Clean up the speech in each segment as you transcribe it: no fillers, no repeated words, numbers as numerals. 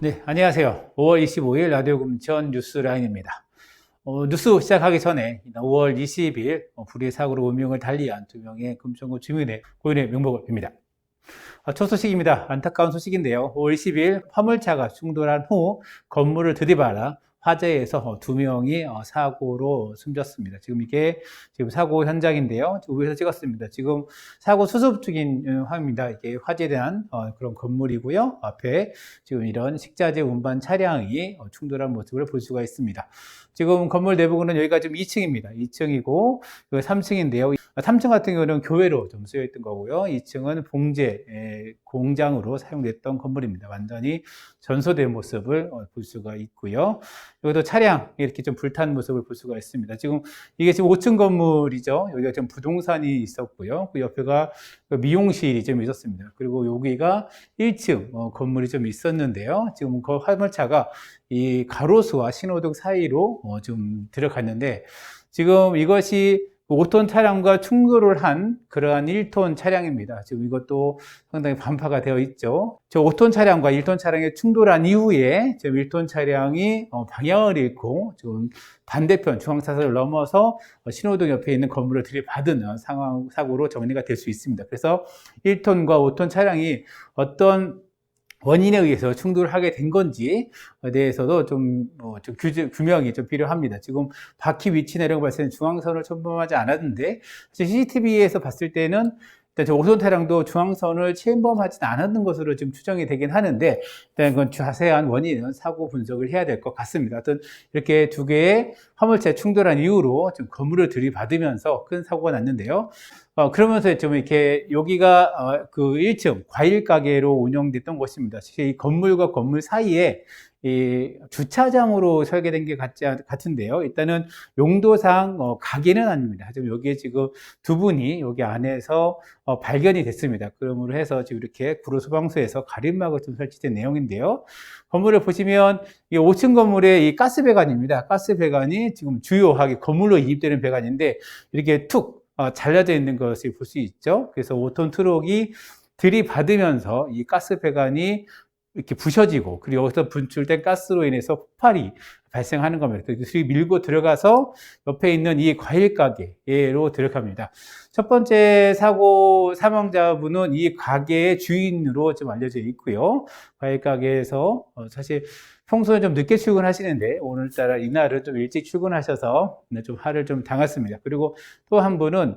네, 안녕하세요. 5월 25일 라디오 금천 뉴스 라인입니다. 뉴스 시작하기 전에 5월 20일 불의 사고로 운명을 달리한 두 명의 금천구 주민의 고인의 명복을 빕니다. 첫 소식입니다. 안타까운 소식인데요. 5월 20일 화물차가 충돌한 후 건물을 들이받아 화재에서 두 명이 사고로 숨졌습니다. 이게 사고 현장인데요. 위에서 찍었습니다. 지금 사고 수습 중인 화입니다. 이게 화재에 대한 그런 건물이고요. 앞에 지금 이런 식자재 운반 차량이 충돌한 모습을 볼 수가 있습니다. 지금 건물 내부는 여기가 지금 2층입니다. 2층이고 3층인데요. 3층 같은 경우는 교회로 좀 쓰여 있던 거고요. 2층은 봉제 공장으로 사용됐던 건물입니다. 완전히 전소된 모습을 볼 수가 있고요. 여기도 차량이 이렇게 좀 불탄 모습을 볼 수가 있습니다. 이게 지금 5층 건물이죠. 여기가 좀 부동산이 있었고요. 그 옆에가 미용실이 좀 있었습니다. 그리고 여기가 1층 건물이 좀 있었는데요. 지금 그 화물차가 이 가로수와 신호등 사이로 좀 들어갔는데, 지금 이것이 5톤 차량과 충돌을 한 그러한 1톤 차량입니다. 지금 이것도 상당히 반파가 되어 있죠. 저 5톤 차량과 1톤 차량이 충돌한 이후에 지금 1톤 차량이 방향을 잃고 지금 반대편 중앙차선을 넘어서 신호등 옆에 있는 건물을 들이받은 사고로 정리가 될 수 있습니다. 그래서 1톤과 5톤 차량이 어떤 원인에 의해서 충돌하게 된 건지에 대해서도 좀 규명이 좀 필요합니다. 지금 바퀴 위치나 이런 거 봤을 때는 중앙선을 침범하지 않았는데, CCTV에서 봤을 때는 일단 저 5톤 차량도 중앙선을 침범하지 않았는 것으로 지금 추정이 되긴 하는데, 일단 그건 자세한 원인은 사고 분석을 해야 될 것 같습니다. 하여튼 이렇게 두 개의 화물차 충돌한 이후로 좀 건물을 들이받으면서 큰 사고가 났는데요. 그러면서 좀 이렇게 여기가 그 1층 과일 가게로 운영됐던 곳입니다. 이 건물과 건물 사이에 이 주차장으로 설계된 게 같은데요. 일단은 용도상 가게는 아닙니다. 하지만 여기에 지금 두 분이 여기 안에서 발견이 됐습니다. 그러므로 해서 지금 이렇게 구로소방서에서 가림막을 좀 설치된 내용인데요. 건물을 보시면 이 5층 건물의 이 가스 배관입니다. 가스 배관이 지금 주요하게 건물로 인입되는 배관인데 이렇게 툭 잘려져 있는 것을 볼 수 있죠. 그래서 5톤 트럭이 들이받으면서 이 가스 배관이 이렇게 부셔지고, 그리고 여기서 분출된 가스로 인해서 폭발이 발생하는 겁니다. 그래서 밀고 들어가서 옆에 있는 이 과일 가게로 들어갑니다. 첫 번째 사고 사망자분은 이 가게의 주인으로 좀 알려져 있고요. 과일 가게에서 사실 평소에 좀 늦게 출근하시는데 오늘따라 이날은 좀 일찍 출근하셔서 좀 화를 좀 당했습니다. 그리고 또 한 분은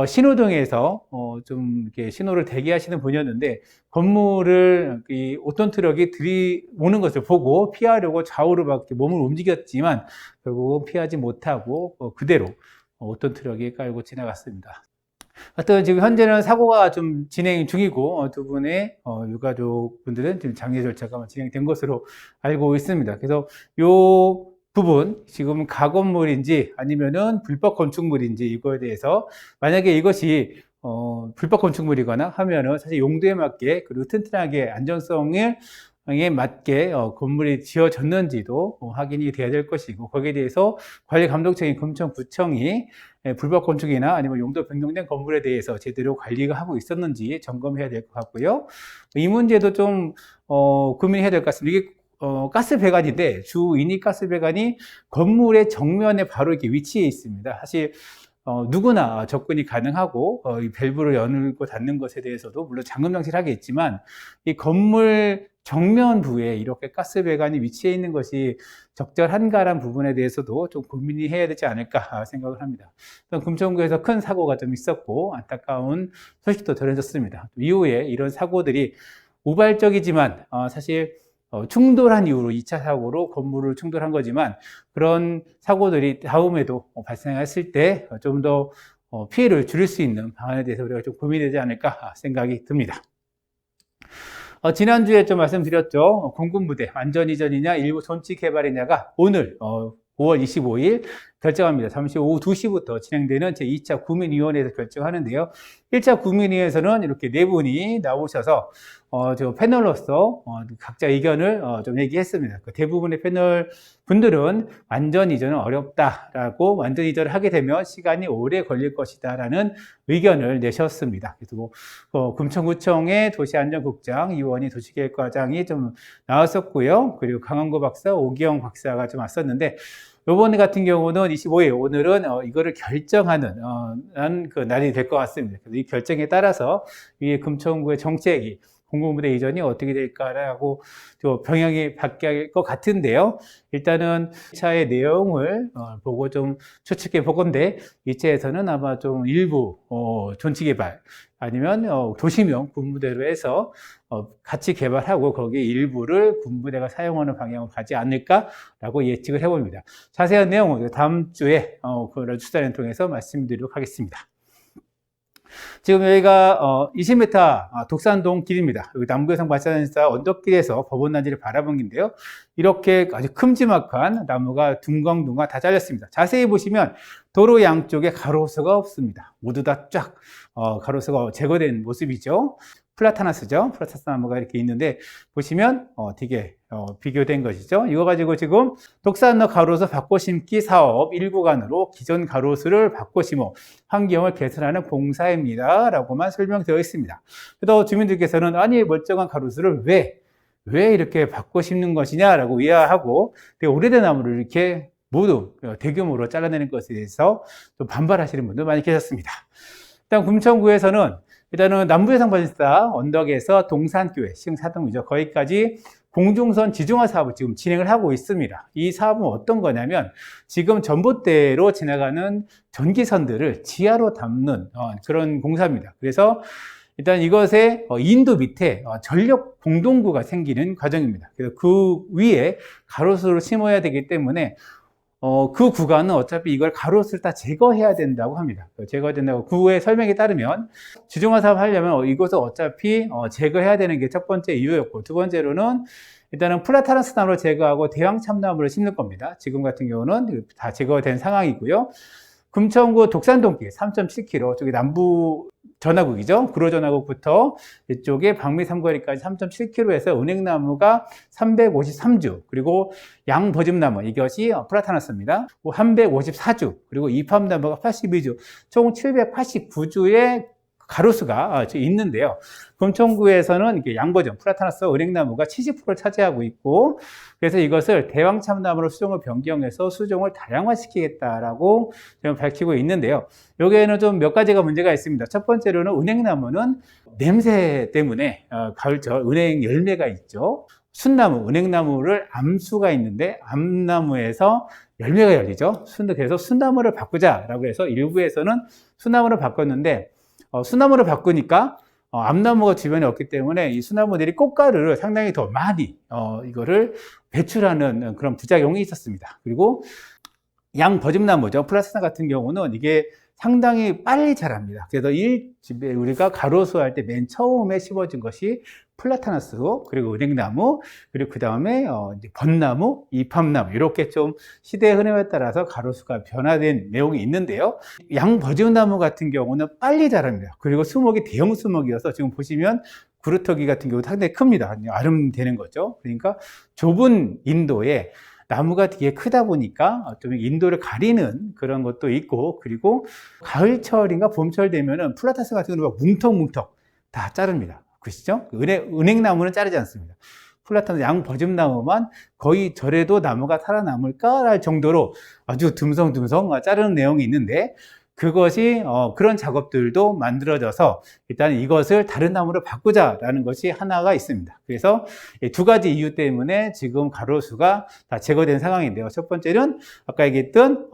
신호등에서 좀 이렇게 신호를 대기하시는 분이었는데, 건물을 이 5톤 트럭이 들이오는 것을 보고 피하려고 좌우로 막 몸을 움직였지만 결국은 피하지 못하고 그대로 5톤 트럭이 깔고 지나갔습니다. 하여튼 지금 현재는 사고가 좀 진행 중이고 두 분의 유가족분들은 지금 장례 절차가 진행된 것으로 알고 있습니다. 그래서 요 부분, 지금 가건물인지 아니면은 불법 건축물인지 이거에 대해서, 만약에 이것이 불법 건축물이거나 하면은 사실 용도에 맞게 그리고 튼튼하게 안전성에 맞게 건물이 지어졌는지도 확인이 돼야 될 것이고, 거기에 대해서 관리감독청인 금천구청이 불법 건축이나 아니면 용도 변경된 건물에 대해서 제대로 관리가 하고 있었는지 점검해야 될 것 같고요. 이 문제도 좀 고민해야 될 것 같습니다. 이게 가스 배관인데 주인이 가스 배관이 건물의 정면에 바로 이렇게 위치해 있습니다. 사실 누구나 접근이 가능하고 이 밸브를 열고 닫는 것에 대해서도 물론 잠금 장치를 하겠지만, 이 건물 정면 부에 이렇게 가스 배관이 위치해 있는 것이 적절한가라는 부분에 대해서도 좀 고민이 해야 되지 않을까 생각을 합니다. 금천구에서 큰 사고가 좀 있었고 안타까운 소식도 전해졌습니다. 이후에 이런 사고들이 우발적이지만 사실 충돌한 이후로 2차 사고로 건물을 충돌한 거지만, 그런 사고들이 다음에도 발생했을 때 좀 더 피해를 줄일 수 있는 방안에 대해서 우리가 좀 고민되지 않을까 생각이 듭니다. 지난주에 좀 말씀드렸죠. 공군부대 완전 이전이냐 일부 존치 개발이냐가 오늘 5월 25일 결정합니다. 잠시 오후 2시부터 진행되는 제2차 구민위원회에서 결정하는데요. 1차 구민위에서는 이렇게 네 분이 나오셔서 저 패널로서 각자 의견을 좀 얘기했습니다. 그 대부분의 패널 분들은 완전 이전은 어렵다라고, 완전 이전을 하게 되면 시간이 오래 걸릴 것이다라는 의견을 내셨습니다. 그리고 금천구청의 도시안전국장, 이원희 도시계획과장이 좀 나왔었고요. 그리고 강원구 박사, 오기영 박사가 좀 왔었는데, 이번 같은 경우는 25일, 오늘은 이거를 결정하는 그 날이 될 것 같습니다. 그래서 이 결정에 따라서 이 금천구의 정책이, 공공부대 이전이 어떻게 될까라고 좀 병향이 바뀔 것 같은데요. 일단은 2차의 내용을 보고 좀 추측해 보건데, 2차에서는 아마 좀 일부 존치개발 아니면 도시명 군부대로 해서 같이 개발하고 거기에 일부를 군부대가 사용하는 방향으로 가지 않을까라고 예측을 해봅니다. 자세한 내용은 다음 주에 그런 추산을 통해서 말씀드리도록 하겠습니다. 지금 여기가 20m 독산동 길입니다. 여기 남부해상 발전사 언덕길에서 법원단지를 바라본 길인데요. 이렇게 아주 큼지막한 나무가 둥강둥강 다 잘렸습니다. 자세히 보시면 도로 양쪽에 가로수가 없습니다. 모두 다 쫙 가로수가 제거된 모습이죠. 플라타나스죠. 플라타나스 나무가 이렇게 있는데 보시면 되게 비교된 것이죠. 이거 가지고 지금 독산로 가로수 바꿔심기 사업 1구간으로 기존 가로수를 바꿔심어 환경을 개선하는 공사입니다 라고만 설명되어 있습니다. 그래서 주민들께서는 아니 멀쩡한 가로수를 왜 이렇게 바꿔 심는 것이냐라고 의아하고 되게 오래된 나무를 이렇게 모두 대규모로 잘라내는 것에 대해서 좀 반발하시는 분도 많이 계셨습니다. 일단 금천구에서는 일단은 남부해상 발전사 언덕에서 동산교회, 시흥사동이죠. 거기까지 공중선 지중화 사업을 지금 진행을 하고 있습니다. 이 사업은 어떤 거냐면 지금 전봇대로 지나가는 전기선들을 지하로 담는 그런 공사입니다. 그래서 일단 이것에 인도 밑에 전력 공동구가 생기는 과정입니다. 그래서 그 위에 가로수를 심어야 되기 때문에 그 구간은 어차피 이걸 가로수를 다 제거해야 된다고 합니다. 제거해야 된다고 구의 설명에 따르면 지중화 사업 하려면 이것을 어차피 제거해야 되는 게 첫 번째 이유였고, 두 번째로는 일단은 플라타나스 나무를 제거하고 대왕 참나무를 심는 겁니다. 지금 같은 경우는 다 제거된 상황이고요. 금천구 독산동길 3.7km, 저기 남부 전화국이죠. 구로전화국부터 이쪽에 방미 삼거리까지 3.7km에서 은행나무가 353주, 그리고 양버즘나무, 이것이 플라타나스입니다. 354주, 그리고 이팝나무가 82주, 총 789주의 가로수가 있는데요. 금천구에서는 이렇게 양버점, 플라타나스 은행나무가 70%를 차지하고 있고, 그래서 이것을 대왕참나무로 수종을 변경해서 수종을 다양화시키겠다라고 지금 밝히고 있는데요. 여기에는 좀 몇 가지가 문제가 있습니다. 첫 번째로는 은행나무는 냄새 때문에 가을철 은행 열매가 있죠. 순나무, 은행나무를 암수가 있는데 암나무에서 열매가 열리죠. 그래서 순나무를 바꾸자라고 해서 일부에서는 순나무를 바꿨는데 수나무를 바꾸니까 암나무가 주변에 없기 때문에 이 수나무들이 꽃가루를 상당히 더 많이 이거를 배출하는 그런 부작용이 있었습니다. 그리고 양버즘나무죠. 플라스나 같은 경우는 이게 상당히 빨리 자랍니다. 그래서 우리가 가로수 할 때 맨 처음에 심어진 것이 플라타나스, 그리고 은행나무, 그리고 그 다음에 벚나무, 이팝나무, 이렇게 좀 시대의 흐름에 따라서 가로수가 변화된 내용이 있는데요. 양버즘나무 같은 경우는 빨리 자랍니다. 그리고 수목이 대형 수목이어서 지금 보시면 구루터기 같은 경우 상당히 큽니다. 아름되는 거죠. 그러니까 좁은 인도에 나무가 되게 크다 보니까 좀 인도를 가리는 그런 것도 있고, 그리고 가을철인가 봄철 되면은 플라타스 같은 경우는 뭉텅뭉텅 다 자릅니다. 그시죠? 은행나무는 자르지 않습니다. 플라타나스 양버즘나무만 거의 절에도 나무가 살아남을까 할 정도로 아주 듬성듬성 자르는 내용이 있는데, 그것이 그런 작업들도 만들어져서 일단 이것을 다른 나무로 바꾸자라는 것이 하나가 있습니다. 그래서 두 가지 이유 때문에 지금 가로수가 다 제거된 상황인데요. 첫 번째는 아까 얘기했던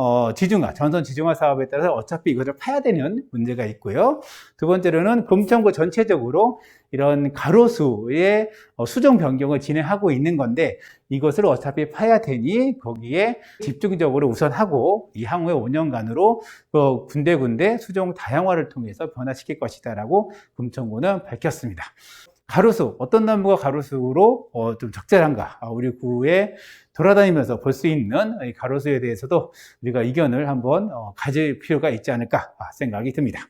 전선 지중화 사업에 따라서 어차피 이것을 파야 되는 문제가 있고요. 두 번째로는 금천구 전체적으로 이런 가로수의 수종 변경을 진행하고 있는 건데, 이것을 어차피 파야 되니 거기에 집중적으로 우선하고 이 향후의 5년간으로 군데군데 수종 다양화를 통해서 변화시킬 것이다 라고 금천구는 밝혔습니다. 가로수, 어떤 나무가 가로수로 좀 적절한가, 우리 구에 돌아다니면서 볼 수 있는 이 가로수에 대해서도 우리가 의견을 한번 가질 필요가 있지 않을까 생각이 듭니다.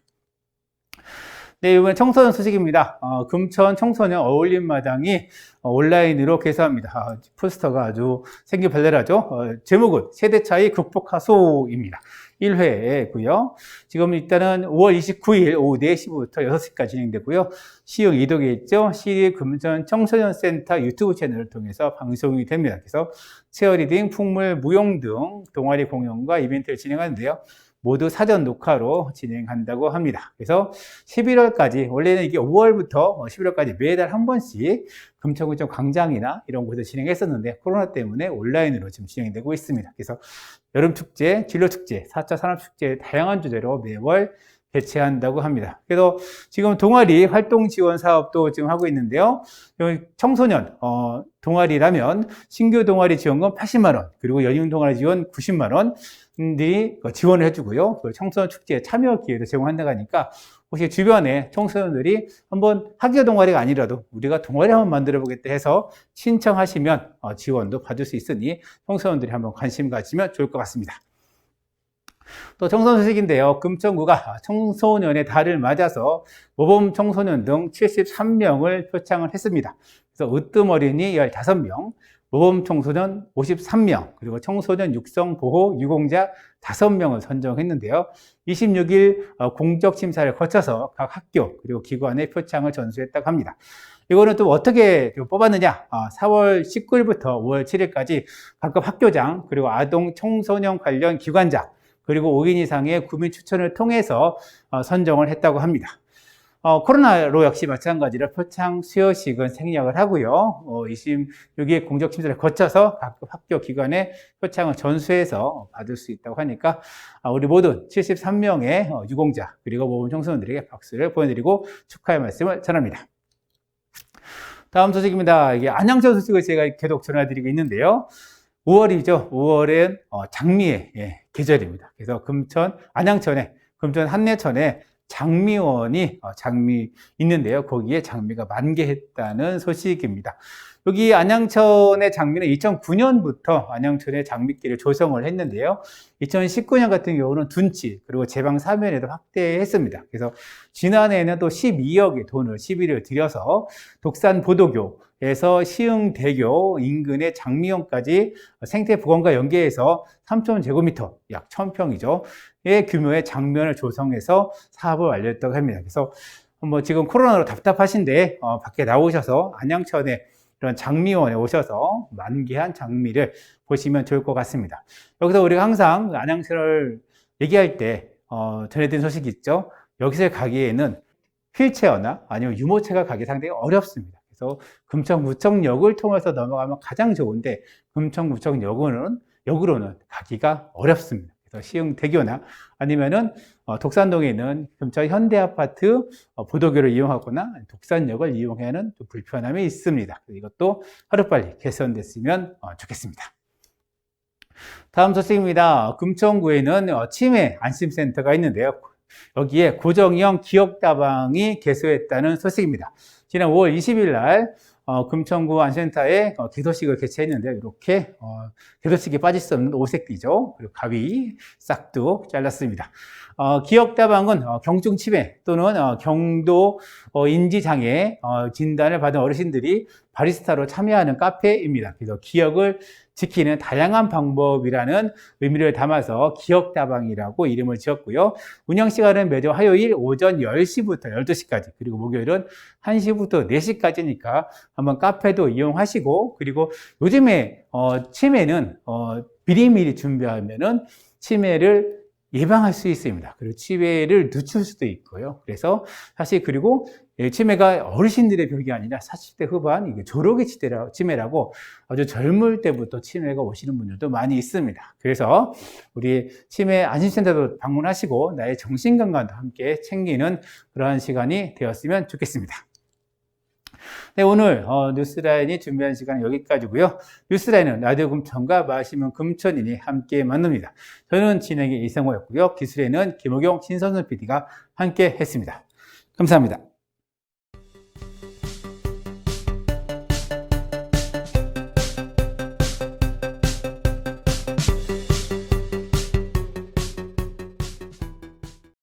네, 이번에 청소년 소식입니다. 금천 청소년 어울림마당이 온라인으로 개소합니다. 포스터가 아주 생기발랄하죠. 제목은 세대 차이 극복하소입니다. 1회고요. 지금 일단은 5월 29일 오후 4시부터 6시까지 진행되고요. 시흥 이동에 있죠. 시립 금천 청소년 센터 유튜브 채널을 통해서 방송이 됩니다. 그래서 체어리딩, 풍물, 무용 등 동아리 공연과 이벤트를 진행하는데요. 모두 사전 녹화로 진행한다고 합니다. 그래서 11월까지, 원래는 이게 5월부터 11월까지 매달 한 번씩 금천구청 광장이나 이런 곳에서 진행했었는데 코로나 때문에 온라인으로 지금 진행되고 있습니다. 그래서 여름축제, 진로축제, 4차 산업축제 다양한 주제로 매월 개최한다고 합니다. 그래서 지금 동아리 활동 지원 사업도 지금 하고 있는데요. 청소년 동아리라면 신규 동아리 지원금 80만 원, 그리고 연임 동아리 지원 90만 원들이 지원을 해주고요. 청소년 축제에 참여 기회도 제공한다고 하니까 혹시 주변에 청소년들이 한번 학교 동아리가 아니라도 우리가 동아리 한번 만들어 보겠다 해서 신청하시면 지원도 받을 수 있으니 청소년들이 한번 관심 가지면 좋을 것 같습니다. 또 청소년 소식인데요. 금천구가 청소년의 달을 맞아서 모범 청소년 등 73명을 표창을 했습니다. 그래서 으뜸어린이 15명, 모범 청소년 53명, 그리고 청소년 육성 보호 유공자 5명을 선정했는데요. 26일 공적 심사를 거쳐서 각 학교 그리고 기관의 표창을 전수했다고 합니다. 이거는 또 어떻게 뽑았느냐? 4월 19일부터 5월 7일까지 각급 학교장 그리고 아동 청소년 관련 기관장 그리고 5인 이상의 구민 추천을 통해서 선정을 했다고 합니다. 코로나로 역시 마찬가지로 표창 수여식은 생략을 하고요. 26일 공적 심사를 거쳐서 각급 학교 기관에 표창을 전수해서 받을 수 있다고 하니까 우리 모든 73명의 유공자 그리고 모범 청소년들에게 박수를 보내드리고 축하의 말씀을 전합니다. 다음 소식입니다. 이게 안양천 소식을 제가 계속 전해드리고 있는데요. 5월이죠. 5월엔 장미의 계절입니다. 그래서 안양천에, 금천 한내천에 장미원이 장미 있는데요. 거기에 장미가 만개했다는 소식입니다. 여기 안양천의 장미는 2009년부터 안양천의 장미길을 조성을 했는데요. 2019년 같은 경우는 둔치 그리고 제방 사면에도 확대했습니다. 그래서 지난해에는 또 12억의 돈을 11을 들여서 독산 보도교에서 시흥대교 인근의 장미원까지 생태보건과 연계해서 3,000제곱미터, 약 1,000평이죠. 의 규모의 장면을 조성해서 사업을 완료했다고 합니다. 그래서 지금 코로나로 답답하신데 밖에 나오셔서 안양천에 이런 장미원에 오셔서 만개한 장미를 보시면 좋을 것 같습니다. 여기서 우리가 항상 안양천을 얘기할 때 전해드린 소식이 있죠. 여기서 가기에는 휠체어나 아니면 유모차가 가기 상당히 어렵습니다. 그래서 금천구청역을 통해서 넘어가면 가장 좋은데 금천구청역으로는 가기가 어렵습니다. 그래서 시흥대교나 아니면은 독산동에 있는 금천 현대아파트 보도교를 이용하거나 독산역을 이용하는 좀 불편함이 있습니다. 이것도 하루빨리 개선됐으면 좋겠습니다. 다음 소식입니다. 금천구에는 치매 안심센터가 있는데요. 여기에 고정형 기억다방이 개소했다는 소식입니다. 지난 5월 20일 날 금천구 안센터에 개소식을 개최했는데 이렇게 개소식에 빠질 수 없는 오색띠죠. 그리고 가위, 싹도 잘랐습니다. 기억다방은 경증 치매 또는 경도 인지장애 진단을 받은 어르신들이 바리스타로 참여하는 카페입니다. 그래서 기억을 지키는 다양한 방법이라는 의미를 담아서 기억다방이라고 이름을 지었고요. 운영 시간은 매주 화요일 오전 10시부터 12시까지 그리고 목요일은 1시부터 4시까지니까 한번 카페도 이용하시고 그리고 요즘에 치매는 미리미리 준비하면은 치매를 예방할 수 있습니다. 그리고 치매를 늦출 수도 있고요. 그래서 사실 그리고 치매가 어르신들의 병이 아니라 40대 후반 이게 조로기 치매라고 아주 젊을 때부터 치매가 오시는 분들도 많이 있습니다. 그래서 우리 치매 안심센터도 방문하시고 나의 정신건강도 함께 챙기는 그러한 시간이 되었으면 좋겠습니다. 네, 오늘 뉴스라인이 준비한 시간은 여기까지고요. 뉴스라인은 라디오 금천과 마시면 금천인이 함께 만납니다. 저는 진행의 이성호였고요. 기술에는 김호경, 신선수 PD가 함께 했습니다. 감사합니다.